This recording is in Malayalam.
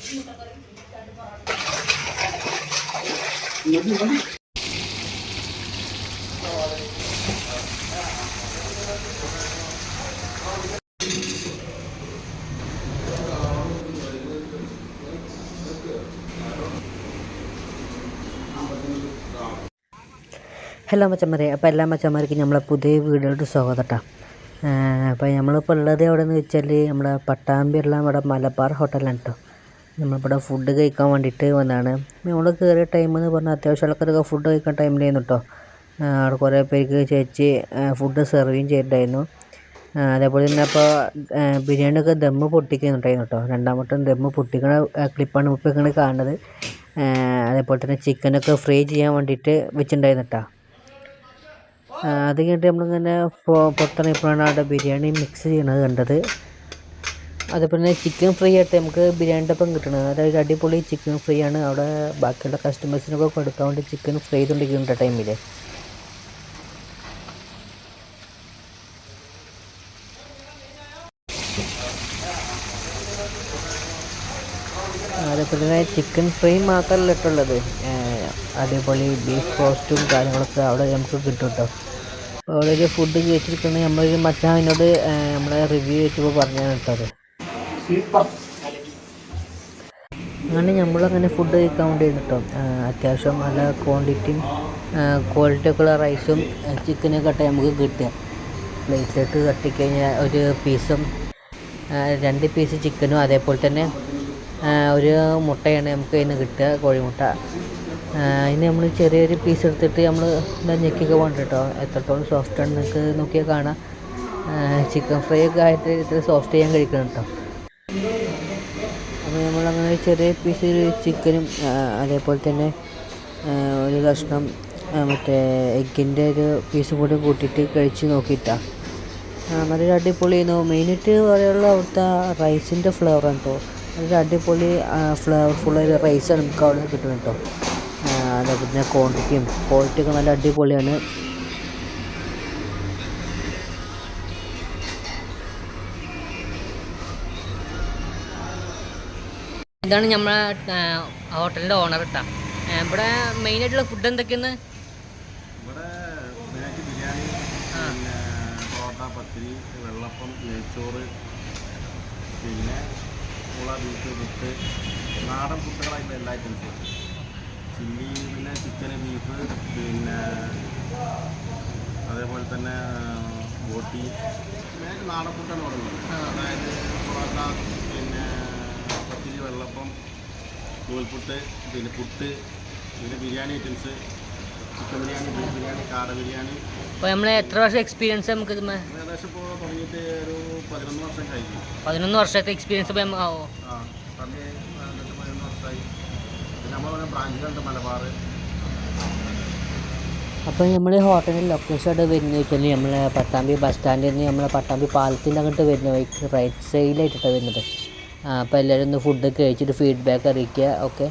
ഹലോ മച്ചന്മാരെ, അപ്പോൾ എല്ലാ മച്ചന്മാർക്കും നമ്മളെ പുതിയ വീഡിയോയിലോട്ട് സ്വാഗതം കേട്ടോ. അപ്പോൾ നമ്മളിപ്പോൾ ഉള്ളത് എവിടെയെന്ന് വെച്ചാൽ നമ്മുടെ പട്ടാമ്പിയുള്ള നമ്മുടെ മലബാർ ഹോട്ടലാണ് കേട്ടോ. നമ്മളിവിടെ ഫുഡ് കഴിക്കാൻ വേണ്ടിയിട്ട് വന്നതാണ്. നമ്മൾ കയറിയ ടൈം എന്ന് പറഞ്ഞാൽ അത്യാവശ്യം ആൾക്കാരൊക്കെ ഫുഡ് കഴിക്കാൻ ടൈമിലായിരുന്നു കേട്ടോ. അവിടെ കുറേ പേർക്ക് ചേച്ചി ഫുഡ് സെർവിങ് ചെയ്തിട്ടുണ്ടായിരുന്നു. അതേപോലെ തന്നെ അപ്പോൾ ബിരിയാണിയൊക്കെ ദമ്മ് പൊട്ടിക്കുന്നുണ്ടായിരുന്നു കേട്ടോ. രണ്ടാമത്തെ ദമ്മ് പൊട്ടിക്കണ ക്ലിപ്പാണ് ഇപ്പോൾ ഇങ്ങനെ കാണുന്നത്. അതേപോലെ തന്നെ ചിക്കനൊക്കെ ഫ്രൈ ചെയ്യാൻ വേണ്ടിയിട്ട് വെച്ചിട്ടുണ്ടായിരുന്നു കേട്ടോ. അത് കഴിഞ്ഞിട്ട് നമ്മളിങ്ങനെ പുറത്തിറങ്ങിയപ്പോഴാണ് അവിടെ ബിരിയാണി മിക്സ് ചെയ്യണത് കണ്ടത്. അതേപോലെ തന്നെ ചിക്കൻ ഫ്രൈ ആയിട്ട് നമുക്ക് ബിരിയാണിയുടെ ഒപ്പം കിട്ടണത്. അതായത് അടിപൊളി ചിക്കൻ ഫ്രൈ ആണ്. അവിടെ ബാക്കിയുള്ള കസ്റ്റമേഴ്സിനൊക്കെ കൊടുക്കാൻ വേണ്ടി ചിക്കൻ ഫ്രൈ ചെയ്തുകൊണ്ടിരിക്കുന്നുണ്ട് ടൈമിൽ. അതേപോലെ തന്നെ ചിക്കൻ ഫ്രൈ മാത്രമല്ല ഇട്ടുള്ളത്, അതേപോലെ ബീഫ് റോസ്റ്റും കാര്യങ്ങളൊക്കെ അവിടെ നമുക്ക് കിട്ടും കേട്ടോ. അപ്പോൾ അവിടെ ഒരു ഫുഡ് കഴിച്ചിരിക്കുന്നത് നമ്മളൊരു മച്ചാനോട് നമ്മളെ റിവ്യൂ വെച്ചപ്പോൾ പറഞ്ഞാണ് കേട്ടത്. അങ്ങനെ നമ്മളങ്ങനെ ഫുഡ് കഴിക്കാൻ വേണ്ടി കേട്ടോ. അത്യാവശ്യം നല്ല ക്വാണ്ടിറ്റിയും ക്വാളിറ്റി ഉള്ള റൈസും ചിക്കനൊക്കെ ആട്ടെ നമുക്ക് കിട്ടുക. പ്ലേറ്റിലോട്ട് തട്ടിക്കഴിഞ്ഞാൽ ഒരു പീസും 2 പീസ് ചിക്കനും അതേപോലെ തന്നെ ഒരു മുട്ടയാണ് നമുക്ക് അതിന് കിട്ടുക, കോഴിമുട്ട. അതിന് നമ്മൾ ചെറിയൊരു പീസ് എടുത്തിട്ട് നമ്മൾ ഞെക്കിയൊക്കെ വേണ്ട കേട്ടോ. എത്രത്തോളം സോഫ്റ്റ് ആണ് നിങ്ങൾക്ക് നോക്കിയാൽ കാണാം. ചിക്കൻ ഫ്രൈ ഒക്കെ ആയിട്ട് ഇത്ര സോഫ്റ്റ് ചെയ്യാൻ കഴിക്കണം കേട്ടോ. അപ്പോൾ നമ്മളങ്ങനെ ചെറിയ പീസ് ചിക്കനും അതേപോലെ തന്നെ ഒരു കഷ്ണം മറ്റേ എഗ്ഗിൻ്റെ ഒരു പീസും കൂടി കൂട്ടിയിട്ട് കഴിച്ച് നോക്കിയിട്ടാണ്. നല്ലൊരു അടിപൊളിയായിരുന്നു. മെയിനായിട്ട് പറയാനുള്ള അവിടുത്തെ റൈസിൻ്റെ ഫ്ലേവറാണ് കേട്ടോ. നല്ലൊരു അടിപൊളി ഫ്ലേവർഫുള്ളൊരു റൈസാണ് നമുക്ക് അവിടെ നിന്ന് കിട്ടുന്നത് കേട്ടോ. അതേപോലെ തന്നെ ക്വാണ്ടിറ്റിയും ക്വാളിറ്റിയൊക്കെ നല്ല അടിപൊളിയാണ്. ഇതാണ് നമ്മളെ ഹോട്ടലിൻ്റെ ഓണർ കേട്ടോ. ഇവിടെ മെയിനായിട്ടുള്ള ഫുഡ് എന്തൊക്കെയാണ്? ഇവിടെ മെയിനായിട്ട് ബിരിയാണി, പിന്നെ പൊറോട്ട, പത്തിരി, വെള്ളപ്പം, നെയ്ച്ചോറ്, പിന്നെ മുള, ബീഫ്, പുട്ട്, നാടൻ ഫുഡുകളായിട്ട് എല്ലാ ഐറ്റംസും. ചില്ലി, പിന്നെ ചിക്കന്, ബീഫ്, പിന്നെ അതേപോലെ തന്നെ ബോട്ടി, മെയിനായിട്ട് നാടൻ ഫുഡാണ് പറയുന്നത്. അതായത് പൊറോട്ട, പിന്നെ പത്തിരി, വെള്ളപ്പം, നൂൽപുട്ട്, പിന്നെ പുട്ട്, പിന്നെ biryani items, chicken biryani, beef biryani, കാട ബിരിയാണി. അപ്പോൾ നമ്മൾ എത്ര വർഷം എക്സ്പീരിയൻസ് നമുക്ക്? ഏകദേശം ഇപ്പോൾ തുടങ്ങിയിട്ട് ഒരു 11 വർഷം കഴിഞ്ഞു. 11 വർഷത്തെ എക്സ്പീരിയൻസ്. ഇപ്പോൾ പള്ളി 11 വർഷമായി. പിന്നെ നമ്മൾ ബ്രാഞ്ചുകളുണ്ട് മലബാർ. അപ്പോൾ നമ്മൾ ഹോട്ടലിൽ ലൊക്കേഷൻ ആയിട്ട് വരുന്നത് വെച്ചാൽ നമ്മളെ പട്ടാമ്പി ബസ് സ്റ്റാൻഡിൽ നിന്ന് നമ്മളെ പട്ടാമ്പി പാലത്തിൻ്റെ അങ്ങോട്ട് വരുന്ന വഴിക്ക് റൈറ്റ് സൈഡിലായിട്ടാണ് വരുന്നത്. അപ്പോൾ എല്ലാവരും ഒന്ന് ഫുഡ് കഴിച്ചിട്ട് ഫീഡ്ബാക്ക് അറിയിക്കുക. ഓക്കെ.